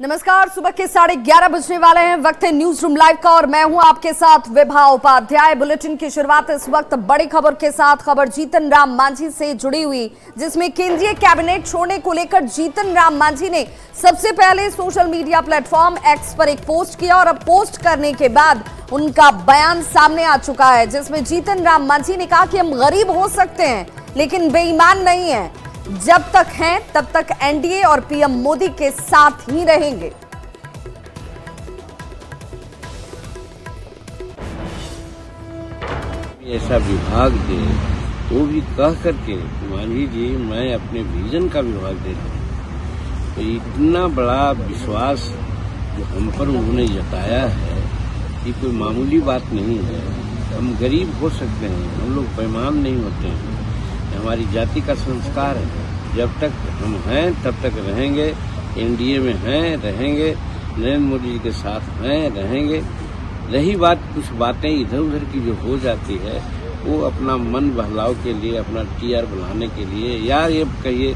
नमस्कार, सुबह के 11:30 बजने वाले हैं। वक्त है न्यूज रूम लाइव का और मैं हूं आपके साथ विभा उपाध्याय। बुलेटिन की शुरुआत इस वक्त बड़ी खबर के साथ, खबर जीतन राम मांझी से जुड़ी हुई, जिसमें केंद्रीय कैबिनेट छोड़ने को लेकर जीतन राम मांझी ने सबसे पहले सोशल मीडिया प्लेटफॉर्म एक्स पर एक पोस्ट किया और अब पोस्ट करने के बाद उनका बयान सामने आ चुका है, जिसमें जीतन राम मांझी ने कहा कि हम गरीब हो सकते हैं लेकिन बेईमान नहीं है। जब तक हैं तब तक एनडीए और पीएम मोदी के साथ ही रहेंगे। ऐसा विभाग दे, वो भी कह करके मांझी जी मैं अपने विजन का विभाग दे रहा हूँ। तो इतना बड़ा विश्वास जो हम पर उन्होंने जताया है, ये कोई मामूली बात नहीं है। हम गरीब हो सकते हैं, हम लोग बेईमान नहीं होते हैं। हमारी जाति का संस्कार है। जब तक हम हैं तब तक रहेंगे, एनडीए में हैं रहेंगे, नरेंद्र मोदी जी के साथ हैं रहेंगे। रही बात कुछ बातें इधर उधर की जो हो जाती है, वो अपना मन बहलाव के लिए, अपना टीआर बढ़ाने के लिए, या ये कहिए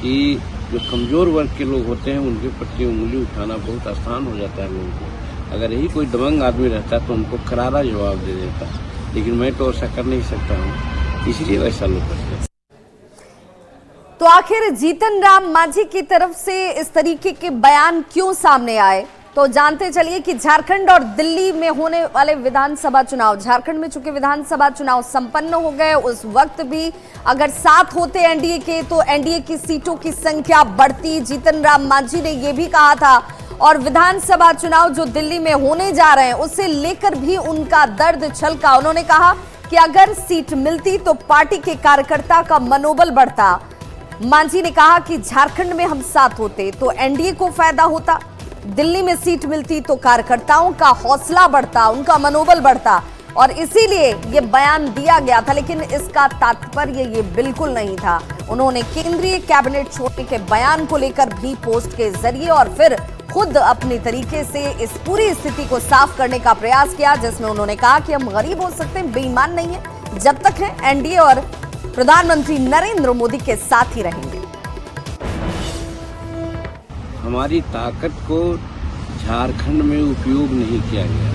कि जो कमजोर वर्ग के लोग होते हैं उनके प्रति उंगली उठाना बहुत आसान हो जाता है लोगों को। अगर यही कोई दबंग आदमी रहता तो उनको करारा जवाब दे देता, लेकिन मैं तो ऐसा कर नहीं सकता हूँ, इसलिए वैसा लोग करते हैं। तो आखिर जीतन राम मांझी की तरफ से इस तरीके के बयान क्यों सामने आए, तो जानते चलिए कि झारखंड और दिल्ली में होने वाले विधानसभा चुनाव, झारखंड में चूंकि विधानसभा चुनाव संपन्न हो गए, उस वक्त भी अगर साथ होते एनडीए के तो एनडीए की सीटों की संख्या बढ़ती। जीतन राम मांझी ने यह भी कहा था, और विधानसभा चुनाव जो दिल्ली में होने जा रहे हैं उसे लेकर भी उनका दर्द छलका। उन्होंने कहा कि अगर सीट मिलती तो पार्टी के कार्यकर्ता का मनोबल बढ़ता। मांझी ने कहा कि झारखंड में हम साथ होते तो एनडीए को फायदा होता, दिल्ली में सीट मिलती तो कार्यकर्ताओं का हौसला बढ़ता, उनका मनोबल बढ़ता, और इसीलिए ये बयान दिया गया था। लेकिन इसका तात्पर्य ये बिल्कुल नहीं था। उन्होंने केंद्रीय कैबिनेट छोड़ने के बयान को लेकर भी पोस्ट के जरिए और फिर खुद अपने तरीके से इस पूरी स्थिति को साफ करने का प्रयास किया, जिसमें उन्होंने कहा कि हम गरीब हो सकते हैं, बेईमान नहीं है, जब तक है एनडीए और प्रधानमंत्री नरेंद्र मोदी के साथ ही रहेंगे। हमारी ताकत को झारखंड में उपयोग नहीं किया गया।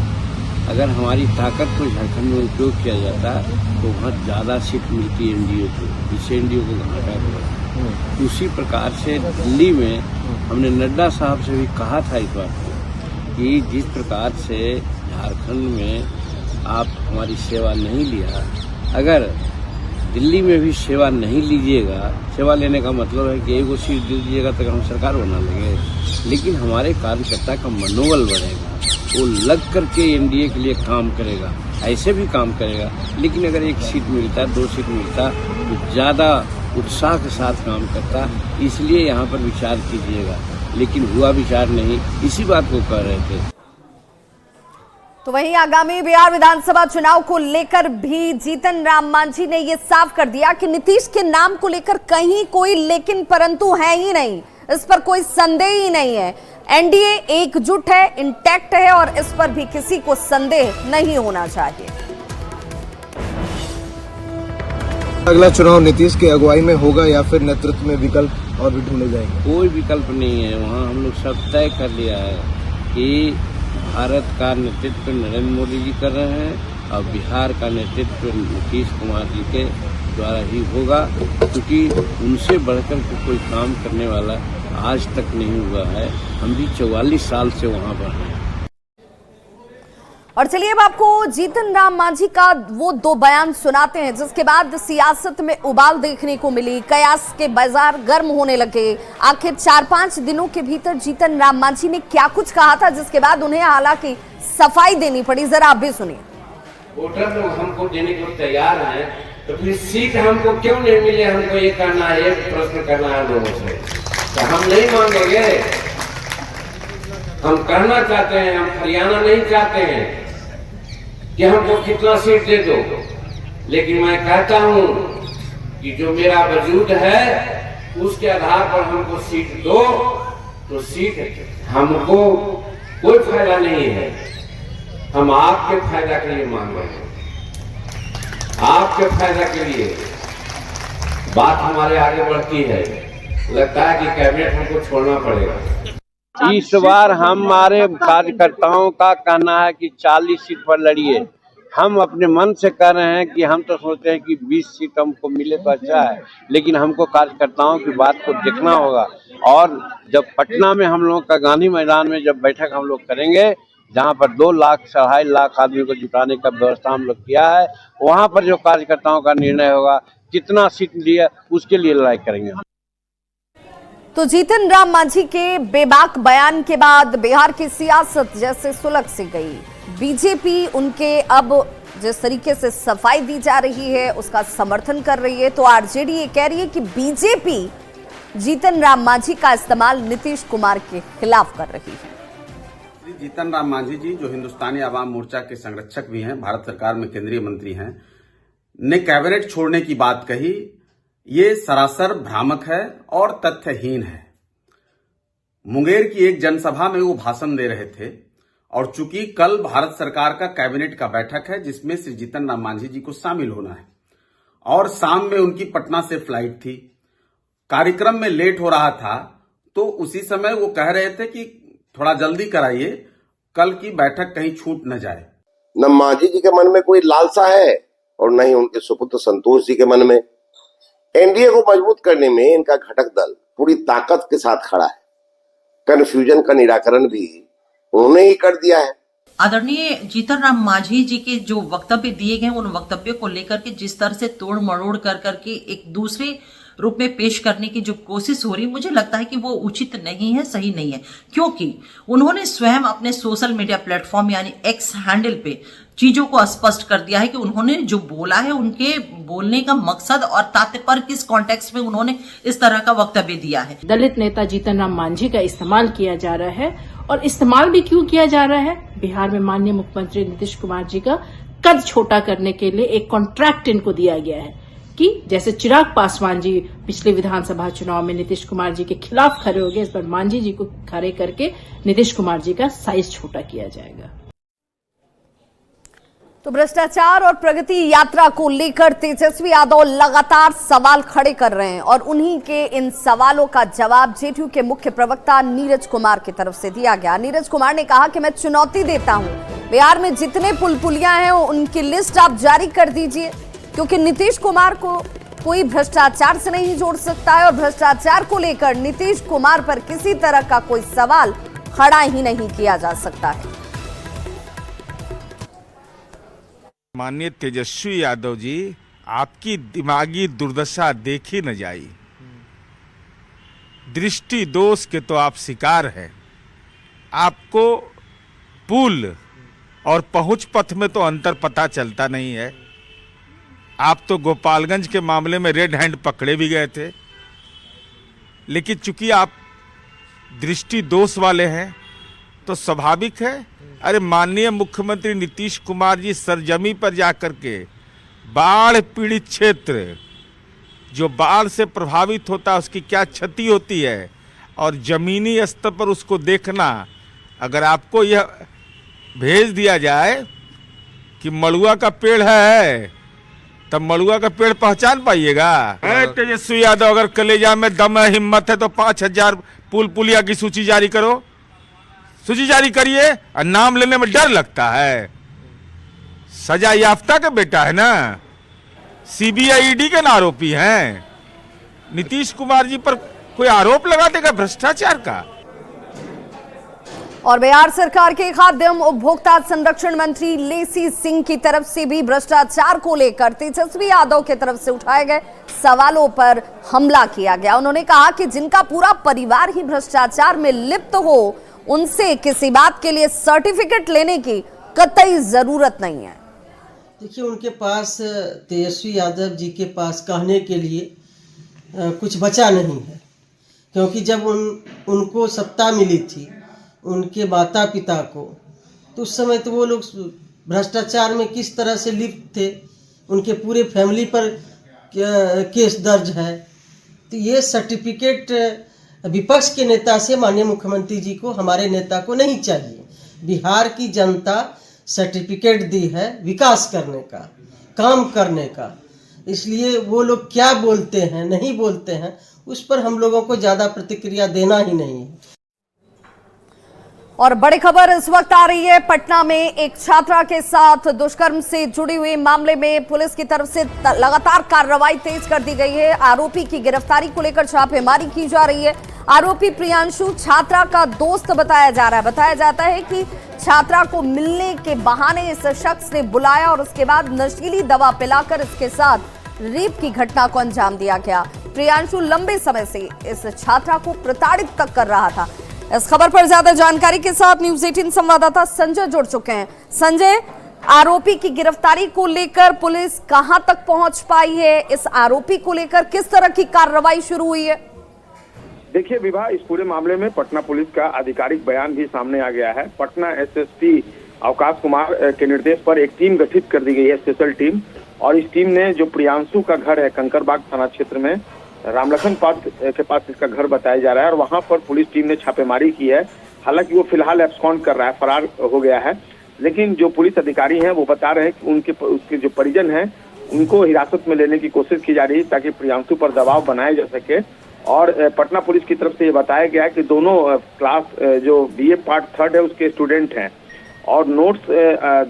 अगर हमारी ताकत को झारखंड में उपयोग किया जाता तो वहाँ ज़्यादा सीट मिलती एनडीए को, इससे एनडीए को घाटा हुआ। उसी प्रकार से दिल्ली में हमने नड्डा साहब से भी कहा था इस बात को कि जिस प्रकार से झारखंड में आप हमारी सेवा नहीं लिया, अगर दिल्ली में भी सेवा नहीं लीजिएगा, सेवा लेने का मतलब है कि एक वो सीट दे दीजिएगा तक हम सरकार बना लेंगे, लेकिन हमारे कार्यकर्ता का मनोबल बढ़ेगा, वो लग करके एनडीए के लिए काम करेगा, ऐसे भी काम करेगा। लेकिन अगर एक सीट मिलता, 2 सीट मिलता तो ज़्यादा उत्साह के साथ काम करता। इसलिए यहाँ पर विचार कीजिएगा, लेकिन हुआ विचार नहीं, इसी बात को कह रहे थे। तो वहीं आगामी बिहार विधानसभा चुनाव को लेकर भी जीतन राम मांझी ने यह साफ कर दिया कि नीतीश के नाम को लेकर कहीं कोई लेकिन परंतु है ही नहीं, इस पर कोई संदेह ही नहीं है। एनडीए एकजुट है, इंटैक्ट है, और इस पर भी किसी को संदेह नहीं होना चाहिए। अगला चुनाव नीतीश की अगुवाई में होगा या फिर नेतृत्व में विकल्प और भी ढूंढे जाएंगे? कोई विकल्प नहीं है। वहाँ हम लोग सब तय कर लिया है कि भारत का नेतृत्व नरेंद्र मोदी जी कर रहे हैं और बिहार का नेतृत्व नीतीश कुमार जी के द्वारा ही होगा, क्योंकि उनसे बढ़कर के कोई काम करने वाला आज तक नहीं हुआ है। हम भी 44 साल से वहाँ पर हैं। और चलिए अब आपको जीतन राम मांझी का वो 2 बयान सुनाते हैं, जिसके बाद सियासत में उबाल देखने को मिली, कयास के बाजार गर्म होने लगे। आखिर 4-5 दिनों के भीतर जीतन राम मांझी ने क्या कुछ कहा था, जिसके बाद उन्हें हालांकि सफाई देनी पड़ी। जरा आप भी सुनिए। वोटर लोग हमको देने को तैयार हैं, तो फिर सीट हमको क्यों नहीं मिले? हमको ये करना है, एक प्रश्न करना है लोगों से। तो हम नहीं मांगेंगे, हम कहना चाहते हैं, हम हरियाणा नहीं चाहते हैं कि हमको कितना सीट दे दो, लेकिन मैं कहता हूं कि जो मेरा वजूद है उसके आधार पर हमको सीट दो, तो सीट हमको कोई फायदा नहीं है, हम आपके फायदा के लिए मांग रहे हैं, आपके फायदा के लिए बात हमारे आगे बढ़ती है। लगता है कि कैबिनेट हमको छोड़ना पड़ेगा। इस बार हमारे कार्यकर्ताओं का कहना है कि 40 सीट पर लड़िए। हम अपने मन से कह रहे हैं कि हम तो सोचते हैं कि 20 सीट हमको मिले तो अच्छा है, लेकिन हमको कार्यकर्ताओं की बात को देखना होगा। और जब पटना में हम लोग का गांधी मैदान में जब बैठक हम लोग करेंगे, जहां पर 2 लाख 2.5 लाख आदमी को जुटाने का व्यवस्था हम लोग किया है, वहां पर जो कार्यकर्ताओं का निर्णय होगा कितना सीट लिया उसके लिए लड़ाई करेंगे। तो जीतन राम मांझी के बेबाक बयान के बाद बिहार की सियासत जैसे सुलग सी गई। बीजेपी उनके अब जिस तरीके से सफाई दी जा रही है उसका समर्थन कर रही है, तो आरजेडी ये कह रही है कि बीजेपी जीतन राम मांझी का इस्तेमाल नीतीश कुमार के खिलाफ कर रही है। श्री जीतन राम मांझी जी, जो हिंदुस्तानी आवाम मोर्चा के संरक्षक भी हैं, भारत सरकार में केंद्रीय मंत्री हैं, ने कैबिनेट छोड़ने की बात कही। ये सरासर भ्रामक है और तथ्यहीन है। मुंगेर की एक जनसभा में वो भाषण दे रहे थे, और चूंकि कल भारत सरकार का कैबिनेट का बैठक है जिसमें श्री जीतन राम मांझी जी को शामिल होना है, और शाम में उनकी पटना से फ्लाइट थी, कार्यक्रम में लेट हो रहा था, तो उसी समय वो कह रहे थे कि थोड़ा जल्दी कराइए, कल की बैठक कहीं छूट न जाए। न मांझी जी के मन में कोई लालसा है और न ही उनके सुपुत्र संतोष जी के मन में। एनडीए को मजबूत करने में इनका घटक दल पूरी ताकत के साथ खड़ा है। कन्फ्यूजन का निराकरण भी उन्होंने ही कर दिया है। आदरणीय जीतन राम मांझी जी के जो वक्तव्य दिए गए, उन वक्तव्यों को लेकर के जिस तरह से तोड़ मरोड़ कर करके एक दूसरे रूप में पेश करने की जो कोशिश हो रही, मुझे लगता है कि वो उचित नहीं है, सही नहीं है, क्योंकि उन्होंने स्वयं अपने सोशल मीडिया प्लेटफॉर्म यानी एक्स हैंडल पे चीजों को स्पष्ट कर दिया है कि उन्होंने जो बोला है, उनके बोलने का मकसद और तात्पर्य किस कॉन्टेक्स्ट में उन्होंने इस तरह का वक्तव्य दिया है। दलित नेता जीतन राम मांझी का इस्तेमाल किया जा रहा है, और इस्तेमाल भी क्यों किया जा रहा है? बिहार में माननीय मुख्यमंत्री नीतीश कुमार जी का कद छोटा करने के लिए एक कॉन्ट्रैक्ट इनको दिया गया है कि जैसे चिराग पासवान जी पिछले विधानसभा चुनाव में नीतीश कुमार जी के खिलाफ खड़े हो गए, इस पर मांझी जी को खड़े करके नीतीश कुमार जी का साइज छोटा किया जाएगा। तो भ्रष्टाचार और प्रगति यात्रा को लेकर तेजस्वी यादव लगातार सवाल खड़े कर रहे हैं, और उन्हीं के इन सवालों का जवाब जेडीयू के मुख्य प्रवक्ता नीरज कुमार की तरफ से दिया गया। नीरज कुमार ने कहा कि मैं चुनौती देता हूं, बिहार में जितने पुल पुलियां हैं उनकी लिस्ट आप जारी कर दीजिए, क्योंकि नीतीश कुमार को कोई भ्रष्टाचार से नहीं जोड़ सकता है, और भ्रष्टाचार को लेकर नीतीश कुमार पर किसी तरह का कोई सवाल खड़ा ही नहीं किया जा सकता है। माननीय तेजस्वी यादव जी, आपकी दिमागी दुर्दशा देखी न जाई। दृष्टि दोष के तो आप शिकार हैं। आपको पुल और पहुंच पथ में तो अंतर पता चलता नहीं है। आप तो गोपालगंज के मामले में रेड हैंड पकड़े भी गए थे, लेकिन चूंकि आप दृष्टि दोष वाले हैं तो स्वाभाविक है। अरे माननीय मुख्यमंत्री नीतीश कुमार जी सरजमी पर जाकर के बाढ़ पीड़ित क्षेत्र, जो बाढ़ से प्रभावित होता है उसकी क्या क्षति होती है, और जमीनी स्तर पर उसको देखना। अगर आपको यह भेज दिया जाए कि मड़ुआ का पेड़ है, तब मड़ुआ का पेड़ पहचान पाइएगा। तेजस्वी यादव, अगर कलेजा में दम है, हिम्मत है, तो 5000 पुल पुलिया की सूची जारी करो, सूची जारी करिए। और नाम लेने में डर लगता है। सजा याफ्ता का बेटा है ना, सीबीआई ईडी के आरोपी हैं। नीतीश कुमार जी पर कोई आरोप लगा देगा भ्रष्टाचार का। और बिहार सरकार के खाद्य एवं उपभोक्ता संरक्षण मंत्री लेसी सिंह की तरफ से भी भ्रष्टाचार को लेकर तेजस्वी यादव की तरफ से उठाए गए सवालों पर हमला किया गया। उन्होंने कहा कि जिनका पूरा परिवार ही भ्रष्टाचार में लिप्त हो, उनसे किसी बात के लिए सर्टिफिकेट लेने की कतई जरूरत नहीं है। देखिए, उनके पास, तेजस्वी यादव जी के पास कहने के लिए कुछ बचा नहीं है, क्योंकि जब उनको सत्ता मिली थी, उनके माता पिता को, तो उस समय तो वो लोग भ्रष्टाचार में किस तरह से लिप्त थे, उनके पूरे फैमिली पर केस दर्ज है। तो ये सर्टिफिकेट विपक्ष के नेता से माननीय मुख्यमंत्री जी को, हमारे नेता को नहीं चाहिए। बिहार की जनता सर्टिफिकेट दी है विकास करने का, काम करने का, इसलिए वो लोग क्या बोलते हैं नहीं बोलते हैं उस पर हम लोगों को ज़्यादा प्रतिक्रिया देना ही नहीं है। और बड़ी खबर इस वक्त आ रही है पटना में एक छात्रा के साथ दुष्कर्म से जुड़ी हुई मामले में पुलिस की तरफ से लगातार कार्रवाई तेज कर दी गई है। आरोपी की गिरफ्तारी को लेकर छापेमारी की जा रही है। आरोपी प्रियांशु छात्रा का दोस्त बताया जा रहा है। बताया जाता है कि छात्रा को मिलने के बहाने इस शख्स ने बुलाया और उसके बाद नशीली दवा पिलाकर इसके साथ रेप की घटना को अंजाम दिया गया। प्रियांशु लंबे समय से इस छात्रा को प्रताड़ित तक कर रहा था। इस खबर पर ज्यादा जानकारी के साथ न्यूज़ 18 संवाददाता संजय जुड़ चुके हैं। संजय, आरोपी की गिरफ्तारी को लेकर पुलिस कहां तक पहुंच पाई है? इस आरोपी को लेकर किस तरह की कार्रवाई शुरू हुई है? देखिए विभा, इस पूरे मामले में पटना पुलिस का आधिकारिक बयान भी सामने आ गया है। पटना एसएसपी अवकाश कुमार के निर्देश पर एक टीम गठित कर दी गई है, स्पेशल टीम। और इस टीम ने जो प्रियांशु का घर है कंकरबाग थाना क्षेत्र में रामलखन पार्क के पास इसका घर बताया जा रहा है और वहां पर पुलिस टीम ने छापेमारी की है। हालांकि वो फिलहाल एब्सकॉन्ड कर रहा है, फरार हो गया है। लेकिन जो पुलिस अधिकारी हैं वो बता रहे हैं कि उसके जो परिजन हैं उनको हिरासत में लेने की कोशिश की जा रही है ताकि प्रियांशु पर दबाव बनाया जा सके। और पटना पुलिस की तरफ से ये बताया गया है कि दोनों क्लास जो बीए पार्ट 3 है उसके स्टूडेंट हैं और नोट्स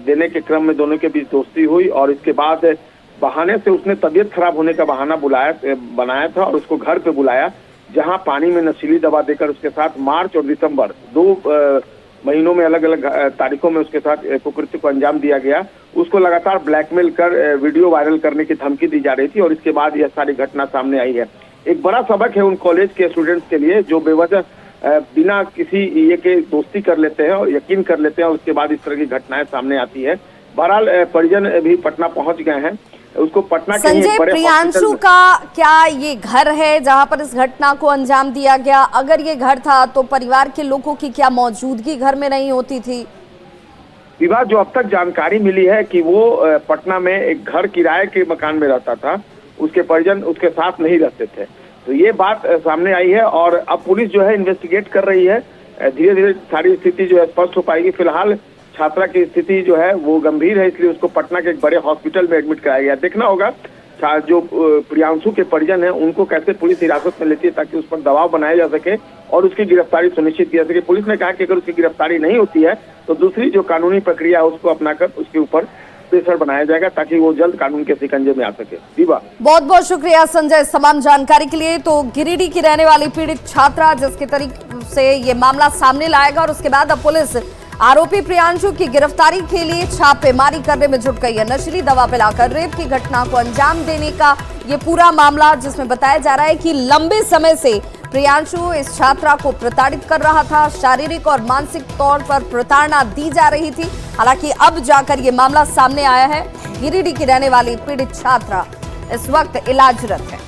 देने के क्रम में दोनों के बीच दोस्ती हुई और इसके बाद बहाने से उसने तबीयत खराब होने का बहाना बनाया था और उसको घर पे बुलाया, जहां पानी में नशीली दवा देकर उसके साथ मार्च और दिसंबर 2 महीनों में अलग अलग तारीखों में उसके साथ कुकृत्य को अंजाम दिया गया। उसको लगातार ब्लैकमेल कर वीडियो वायरल करने की धमकी दी जा रही थी और इसके बाद यह सारी घटना सामने आई है। एक बड़ा सबक है उन कॉलेज के स्टूडेंट्स के लिए जो बेवजह बिना किसी ये के दोस्ती कर लेते हैं और यकीन कर लेते हैं और उसके बाद इस तरह की घटनाएं सामने आती है। बहरहाल परिजन भी पटना पहुंच गए हैं। उसको पटना के संजय, प्रियांशु का क्या ये घर है जहां पर इस घटना को अंजाम दिया गया? अगर ये घर था तो परिवार के लोगों की क्या मौजूदगी घर में नहीं होती थी? विवाद जो अब तक जानकारी मिली है कि वो पटना में एक घर किराए के मकान में रहता था, उसके परिजन उसके साथ नहीं रहते थे। तो ये बात सामने आई है और अब पुलिस जो है इन्वेस्टिगेट कर रही है। धीरे धीरे सारी स्थिति जो है स्पष्ट हो पाएगी। फिलहाल छात्रा की स्थिति जो है वो गंभीर है, इसलिए उसको पटना के एक बड़े हॉस्पिटल में एडमिट कराया गया। देखना होगा जो प्रियांशु के परिजन हैं उनको कैसे पुलिस हिरासत में लेती है ताकि उस पर दबाव बनाया जा सके और उसकी गिरफ्तारी सुनिश्चित की जा सके। पुलिस ने कहा कि अगर उसकी गिरफ्तारी नहीं होती है तो दूसरी जो कानूनी प्रक्रिया है उसको अपनाकर उसके ऊपर प्रेशर बनाया जाएगा ताकि वो जल्द कानून के शिकंजे में आ सके। दीवा, बहुत बहुत शुक्रिया संजय तमाम जानकारी के लिए। तो गिरिडीह की रहने वाली पीड़ित छात्रा जिसके तरीके से ये मामला सामने लाएगा और उसके बाद अब पुलिस आरोपी प्रियांशु की गिरफ्तारी के लिए छापेमारी करने में जुट गई है। नशीली दवा पिलाकर रेप की घटना को अंजाम देने का ये पूरा मामला, जिसमें बताया जा रहा है कि लंबे समय से प्रियांशु इस छात्रा को प्रताड़ित कर रहा था। शारीरिक और मानसिक तौर पर प्रताड़ना दी जा रही थी। हालांकि अब जाकर ये मामला सामने आया है। गिरिडीह की रहने वाली पीड़ित छात्रा इस वक्त इलाजरत है।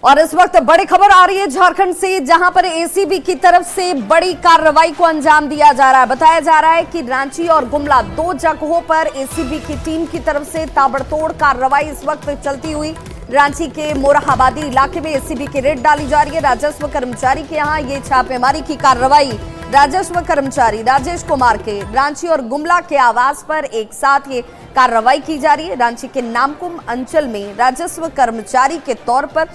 और इस वक्त बड़ी खबर आ रही है झारखंड से, जहां पर एसीबी की तरफ से बड़ी कार्रवाई को अंजाम दिया जा रहा है। बताया जा रहा है कि रांची और गुमला 2 जगहों पर एसीबी की टीम की तरफ से ताबड़तोड़ कार्रवाई इस वक्त चलती हुई। रांची के मोरहाबादी इलाके में एसीबी की रेड डाली जा रही है। राजस्व कर्मचारी के यहां ये छापेमारी की कार्रवाई राजस्व कर्मचारी राजेश कुमार के रांची और गुमला के आवास पर एक साथ ये कार्रवाई की जा रही है। रांची के नामकुम अंचल में राजस्व कर्मचारी के तौर पर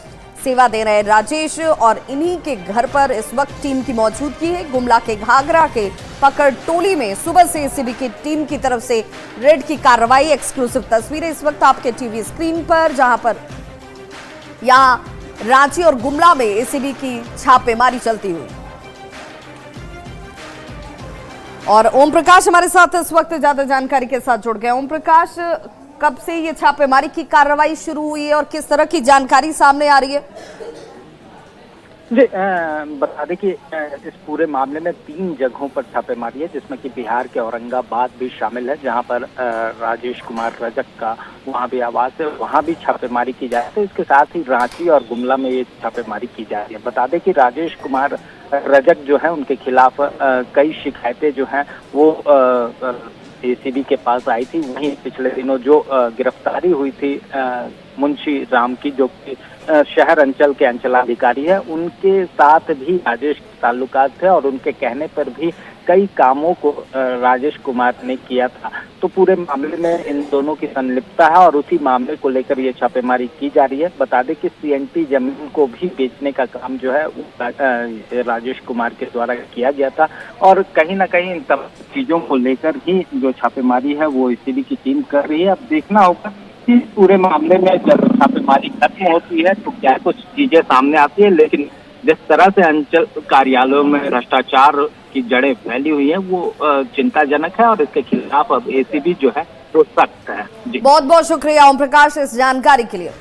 सेवा दे रहे राजेश और इन्हीं के घर पर इस वक्त टीम की मौजूदगी है। गुमला के घाघरा के पकड़ टोली में सुबह से एसीबी की टीम की तरफ से रेड की कार्रवाई। एक्सक्लूसिव तस्वीरें इस वक्त आपके टीवी स्क्रीन पर, जहां पर यहां रांची और गुमला में एसीबी की छापेमारी चलती हुई। और ओम प्रकाश हमारे साथ इस वक्त ज्यादा जानकारी के साथ जुड़ गए। ओम प्रकाश, कब से ये छापेमारी की कार्रवाई शुरू हुई है और किस तरह की जानकारी सामने आ रही है? जी, बता दें कि इस पूरे मामले में 3 जगहों पर छापेमारी है, जिसमें कि बिहार के औरंगाबाद भी शामिल है, जहां पर राजेश कुमार रजक का वहां भी आवास है, वहां भी छापेमारी की जा रही है। तो इसके साथ ही रांची और गुमला में ये छापेमारी की जा रही है। बता दें कि राजेश कुमार रजक जो है उनके खिलाफ कई शिकायतें जो हैं वो एसीबी के पास आई थी। वहीं पिछले दिनों जो गिरफ्तारी हुई थी मुंशी राम की, जो कि शहर अंचल के अंचलाधिकारी है, उनके साथ भी राजेश के ताल्लुकात थे और उनके कहने पर भी कई कामों को राजेश कुमार ने किया था। तो पूरे मामले में इन दोनों की संलिप्तता है और उसी मामले को लेकर ये छापेमारी की जा रही है। बता दें कि सीएनटी जमीन को भी बेचने का काम जो है राजेश कुमार के द्वारा किया गया था और कहीं ना कहीं इन सब चीजों को लेकर ही जो छापेमारी है वो एसीबी की टीम कर रही है। अब देखना होगा कि पूरे मामले में जब छापेमारी खत्म होती है तो क्या कुछ चीजें सामने आती है, लेकिन जिस तरह से अंचल कार्यालयों में भ्रष्टाचार की जड़ें फैली हुई है वो चिंताजनक है और इसके खिलाफ अब एसीबी जो है वो सख्त है। जी बहुत बहुत शुक्रिया ओम प्रकाश इस जानकारी के लिए।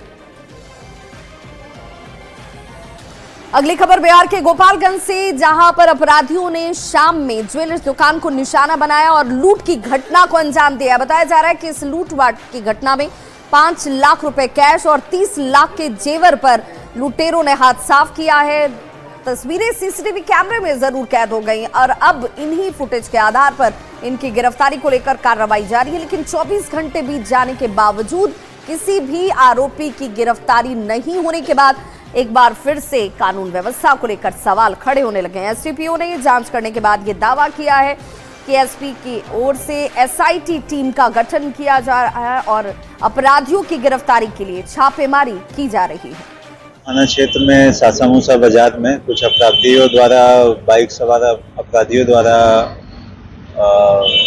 अगली खबर बिहार के गोपालगंज से, जहां पर अपराधियों ने शाम में ज्वेलर्स दुकान को निशाना बनाया और लूट की घटना को अंजाम दिया। बताया जा रहा है कि इस लूटपाट की घटना में 5 लाख रुपए कैश और 30 लाख के जेवर पर लुटेरों ने हाथ साफ किया है। तस्वीरें सीसीटीवी कैमरे में जरूर कैद हो गई और अब इन्हीं फुटेज के आधार पर इनकी गिरफ्तारी को लेकर कार्रवाई जारी है। लेकिन 24 घंटे बीत जाने के बावजूद किसी भी आरोपी की गिरफ्तारी नहीं होने के बाद एक बार फिर से कानून व्यवस्था को लेकर सवाल खड़े होने लगे हैं। एसडीपीओ ने जांच करने के बाद ये दावा किया है कि एसपी की ओर से एसआईटी टीम का गठन किया जा रहा है और अपराधियों की गिरफ्तारी के लिए छापेमारी की जा रही है। थाना क्षेत्र में सासामूसा बाजार में कुछ अपराधियों द्वारा, बाइक सवार अपराधियों द्वारा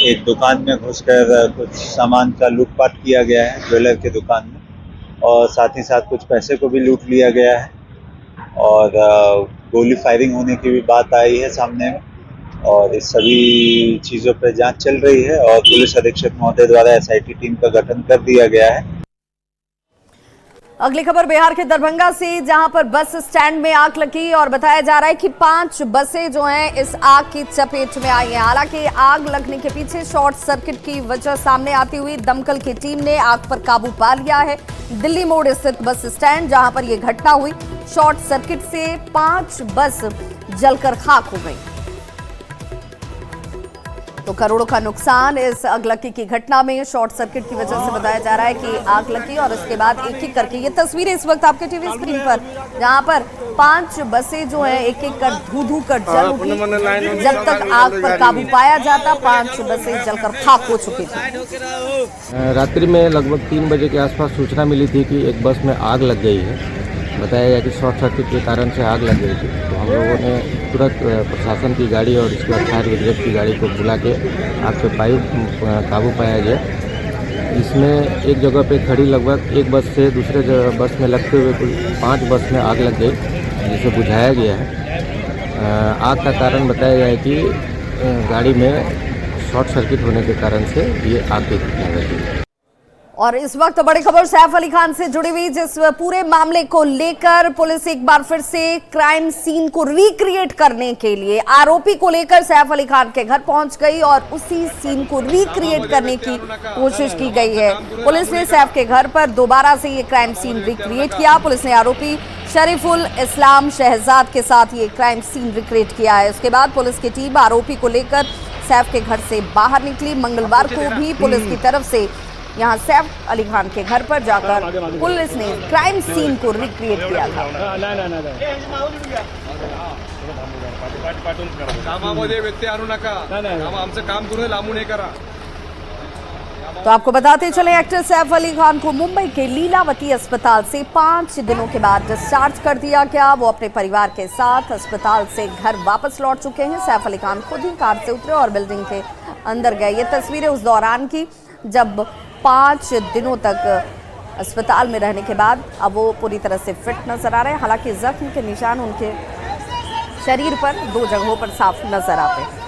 एक दुकान में घुसकर कुछ सामान का लूटपाट किया गया है ज्वेलर के दुकान में, और साथ ही साथ कुछ पैसे को भी लूट लिया गया है और गोली फायरिंग होने की भी बात आई है सामने में। और इस सभी चीज़ों पर जांच चल रही है और पुलिस अधीक्षक महोदय द्वारा एसआईटी टीम का गठन कर दिया गया है। अगली खबर बिहार के दरभंगा से, जहां पर बस स्टैंड में आग लगी और बताया जा रहा है कि 5 बसें जो हैं इस आग की चपेट में आई हैं। हालांकि आग लगने के पीछे शॉर्ट सर्किट की वजह सामने आती हुई दमकल की टीम ने आग पर काबू पा लिया है। दिल्ली मोड़ स्थित बस स्टैंड जहां पर यह घटना हुई, शॉर्ट सर्किट से 5 बस जलकर खाक हो गई। तो करोड़ों का नुकसान इस अगलगी की घटना में शॉर्ट सर्किट की वजह से बताया जा रहा है कि आग लगी और इसके बाद एक एक करके ये तस्वीरें इस वक्त आपके टीवी स्क्रीन पर, जहां पर 5 बसें जो है एक एक कर धू कर जल उठी। जब तक आग पर काबू पाया जाता 5 बसें जलकर खाक हो चुकी थी। रात्रि में लगभग 3 बजे के आसपास सूचना मिली थी कि एक बस में आग लग गई है। बताया गया कि शॉर्ट सर्किट के कारण से आग लग गई थी। तो हम लोगों ने तुरंत प्रशासन की गाड़ी और इसके बाद फायर ब्रिगेड की गाड़ी को बुला के आग पे काबू पाया गया। इसमें एक जगह पे खड़ी लगभग एक बस से दूसरे बस में लगते हुए कुल 5 बस में आग लग गई, जिसे बुझाया गया है। आग का कारण बताया गया है कि गाड़ी में शॉर्ट सर्किट होने के कारण से ये आग की घटना घटी। और इस वक्त बड़ी खबर सैफ अली खान से जुड़ी हुई, जिस पूरे मामले को लेकर पुलिस एक बार फिर से क्राइम सीन को रिक्रिएट करने के लिए आरोपी को लेकर सैफ अली खान के घर पहुंच गई और उसी सीन को रिक्रिएट करने की कोशिश की गई है। पुलिस ने सैफ के घर पर दोबारा से ये क्राइम सीन रिक्रिएट किया। पुलिस ने आरोपी शरीफुल इस्लाम शहजाद के साथ ये क्राइम सीन रिक्रिएट किया है। उसके बाद पुलिस की टीम आरोपी को लेकर सैफ के घर से बाहर निकली। मंगलवार को भी पुलिस की तरफ से यहां सैफ अली खान के घर पर जाकर पुलिस ने क्राइम सीन को रिक्रिएट किया था। तो आपको बताते चले, एक्टर सैफ अली खान को मुंबई के लीलावती अस्पताल से 5 दिनों के बाद डिस्चार्ज कर दिया गया। वो अपने परिवार के साथ अस्पताल से घर वापस लौट चुके हैं। सैफ अली खान खुद ही कार से उतरे और बिल्डिंग के अंदर गए। ये तस्वीरें उस दौरान की जब 5 दिनों तक अस्पताल में रहने के बाद अब वो पूरी तरह से फिट नजर आ रहे हैं। हालांकि जख्म के निशान उनके शरीर पर 2 जगहों पर साफ नजर आते हैं।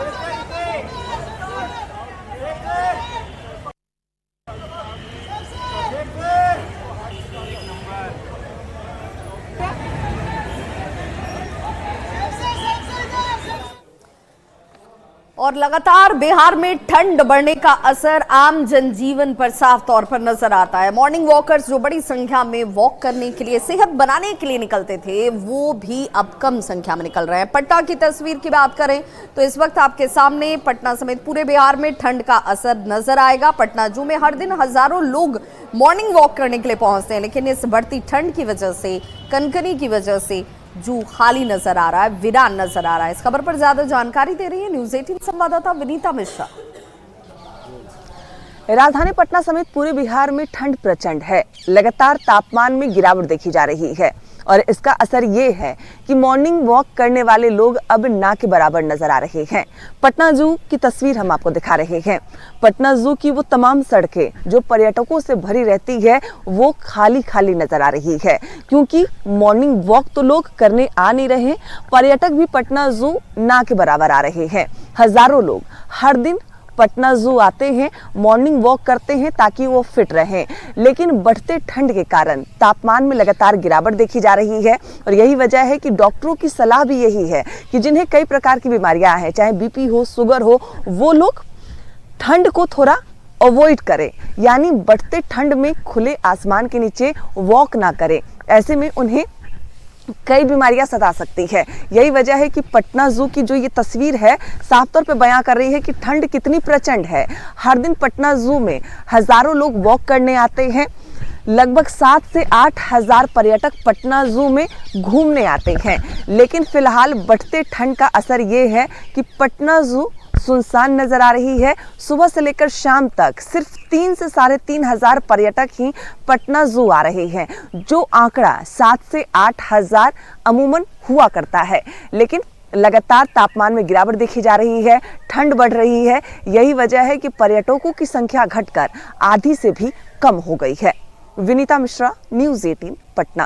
और लगातार बिहार में ठंड बढ़ने का असर आम जनजीवन पर साफ तौर पर नजर आता है। मॉर्निंग वॉकर्स जो बड़ी संख्या में वॉक करने के लिए, सेहत बनाने के लिए निकलते थे, वो भी अब कम संख्या में निकल रहे हैं। पटना की तस्वीर की बात करें तो इस वक्त आपके सामने पटना समेत पूरे बिहार में ठंड का असर नजर आएगा। पटना जू में हर दिन हजारों लोग मॉर्निंग वॉक करने के लिए पहुंचते हैं, लेकिन इस बढ़ती ठंड की वजह से, कनकनी की वजह से जू खाली नजर आ रहा है, वीरान नजर आ रहा है। इस खबर पर ज्यादा जानकारी दे रही है न्यूज़ 18 संवाददाता विनीता मिश्रा। राजधानी पटना समेत पूरे बिहार में ठंड प्रचंड है। लगातार तापमान में गिरावट देखी जा रही है और इसका असर ये है कि मॉर्निंग वॉक करने वाले लोग अब ना के बराबर नजर आ रहे हैं। पटना जू की तस्वीर हम आपको दिखा रहे हैं। पटना जू की वो तमाम सड़कें जो पर्यटकों से भरी रहती है वो खाली खाली नजर आ रही है, क्योंकि मॉर्निंग वॉक तो लोग करने आ नहीं रहे, पर्यटक भी पटना जू ना के बराबर आ रहे हैं। हजारों लोग हर दिन पटना जू आते हैं, मॉर्निंग वॉक करते हैं ताकि वो फिट रहें, लेकिन बढ़ते ठंड के कारण तापमान में लगातार गिरावट देखी जा रही है और यही वजह है कि डॉक्टरों की सलाह भी यही है कि जिन्हें कई प्रकार की बीमारियां हैं, चाहे बीपी हो, शुगर हो, वो लोग ठंड को थोड़ा अवॉइड करें, यानी बढ़ते ठंड में खुले आसमान के नीचे वॉक ना करें। ऐसे में उन्हें कई बीमारियां सता सकती है। यही वजह है कि पटना जू की जो ये तस्वीर है साफ तौर पे बयां कर रही है कि ठंड कितनी प्रचंड है। हर दिन पटना जू में हजारों लोग वॉक करने आते हैं। लगभग 7 से 8 हजार पर्यटक पटना जू में घूमने आते हैं, लेकिन फिलहाल बढ़ते ठंड का असर ये है कि पटना जू सुनसान नजर आ रही है। सुबह से लेकर शाम तक सिर्फ 3 से 3.5 हजार पर्यटक ही पटना जू आ रहे हैं, जो आंकड़ा 7 से 8 हजार अमूमन हुआ करता है। लेकिन लगातार तापमान में गिरावट देखी जा रही है, ठंड बढ़ रही है। यही वजह है कि पर्यटकों की संख्या घटकर आधी से भी कम हो गई है। विनीता मिश्रा, न्यूज़ 18 पटना।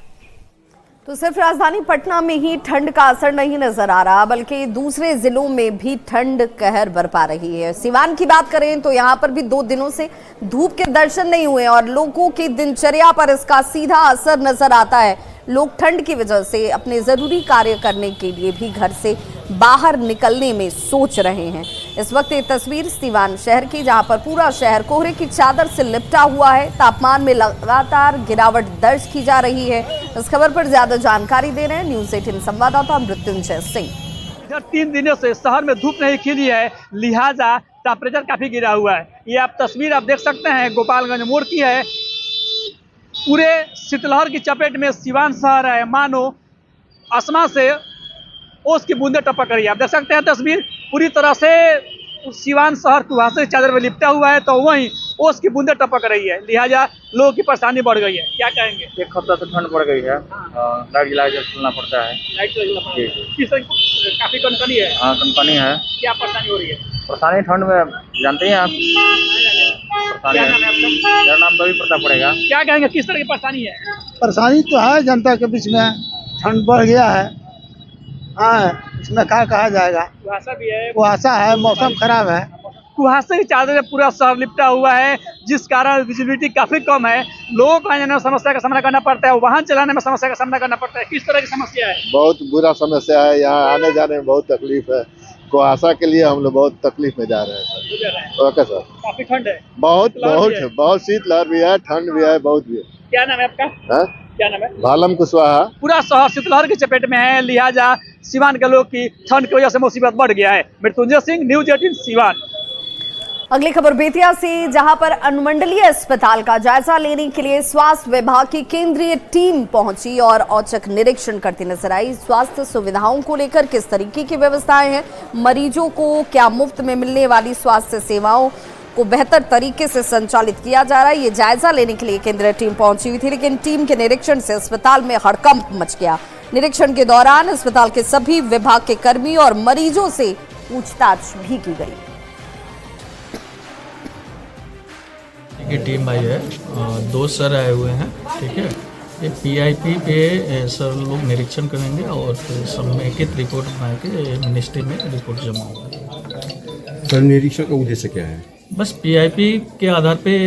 तो सिर्फ राजधानी पटना में ही ठंड का असर नहीं नजर आ रहा, बल्कि दूसरे जिलों में भी ठंड कहर बरपा रही है। सिवान की बात करें तो यहाँ पर भी 2 दिनों से धूप के दर्शन नहीं हुए और लोगों की दिनचर्या पर इसका सीधा असर नजर आता है। लोग ठंड की वजह से अपने जरूरी कार्य करने के लिए भी घर से बाहर निकलने में सोच रहे हैं। इस वक्त ये तस्वीर सिवान शहर की, जहां पर पूरा शहर कोहरे की चादर से लिपटा हुआ है। तापमान में लगातार गिरावट दर्ज की जा रही है। इस खबर पर ज्यादा जानकारी दे रहे हैं न्यूज़ 18 संवाददाता मृत्युंजय सिंह। इधर 3 दिनों से शहर में धूप नहीं खिली है, लिहाजा टेम्परेचर काफी गिरा हुआ है। ये आप तस्वीर आप देख सकते हैं, गोपालगंज मोड़ की है। पूरे शीतलहर की चपेट में सिवान शहर है, मानो आसमान से ओस की बूंदे टपक रही है। आप देख सकते हैं तस्वीर, पूरी तरह से सिवान शहर कुहासे की चादर में लिपटा हुआ है, तो वहीं ओस की बूंदे टपक रही है, लिहाजा लोगों की परेशानी बढ़ गई है। क्या कहेंगे? एक हफ्ता से ठंड बढ़ गई है, लाइट जला के चलना पड़ता है। लाइट जलाना पड़ता है, काफी कनकनी है। हाँ, कनकनी है। क्या परेशानी हो रही है? परेशानी ठंड में जानते हैं आप। क्या नाम है आपका? मेरा नाम रवि प्रताप पड़ेगा। क्या कहेंगे, किस तरह की परेशानी है? परेशानी तो है जनता के बीच में, ठंड बढ़ गया है। हाँ, इसमें क्या कहा जाएगा। कुहासा भी है, कुहासा है, मौसम खराब है। कुहासे की चादर से पूरा शहर लिपटा हुआ है, जिस कारण विजिबिलिटी काफी कम है। लोगों को आने जाने में समस्या का सामना करना पड़ता है, वाहन चलाने में समस्या का सामना करना पड़ता है। किस तरह की समस्या है? बहुत बुरा समस्या है, यहाँ आने जाने में बहुत तकलीफ है। कुहासा के लिए हम लोग बहुत तकलीफ में जा रहे हैं। Okay sir. काफी ठंड है, बहुत शीतलहर भी है, ठंड भी है, बहुत भी है। क्या नाम है आपका? क्या नाम है? भालम कुशवाहा। पूरा शहर शीतलहर की चपेट में है, लिहाजा सिवान के लोग की ठंड की वजह से मुसीबत बढ़ गया है। मृत्युंजय सिंह, न्यूज़ 18 सिवान। अगली खबर बेतिया से, जहां पर अनुमंडलीय अस्पताल का जायजा लेने के लिए स्वास्थ्य विभाग की केंद्रीय टीम पहुंची और औचक निरीक्षण करती नजर आई। स्वास्थ्य सुविधाओं को लेकर किस तरीके की व्यवस्थाएं हैं, मरीजों को क्या मुफ्त में मिलने वाली स्वास्थ्य सेवाओं को बेहतर तरीके से संचालित किया जा रहा है, ये जायजा लेने के लिए केंद्रीय टीम पहुंची हुई थी। लेकिन टीम के निरीक्षण से अस्पताल में हड़कंप मच गया। निरीक्षण के दौरान अस्पताल के सभी विभाग के कर्मी और मरीजों से पूछताछ भी की गई। की टीम आई है, 2 सर आए हुए हैं, ठीक है। ये PIP पे सर लोग निरीक्षण करेंगे और फिर समेकित रिपोर्ट बना के मिनिस्ट्री में रिपोर्ट जमा होगा। सर, निरीक्षण का उद्देश्य क्या है? बस PIP के आधार पे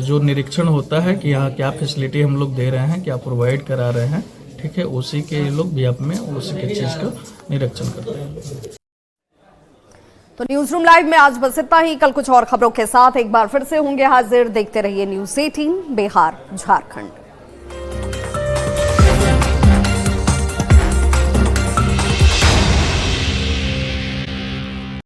जो निरीक्षण होता है कि यहाँ क्या फैसिलिटी हम लोग दे रहे हैं, क्या प्रोवाइड करा रहे हैं, ठीक है, उसी के लोग बिहाफ में उसी के चीज़ का निरीक्षण करते हैं। तो न्यूज रूम लाइव में आज बस इतना ही। कल कुछ और खबरों के साथ एक बार फिर से होंगे हाजिर। देखते रहिए न्यूज़ 18 बिहार झारखंड।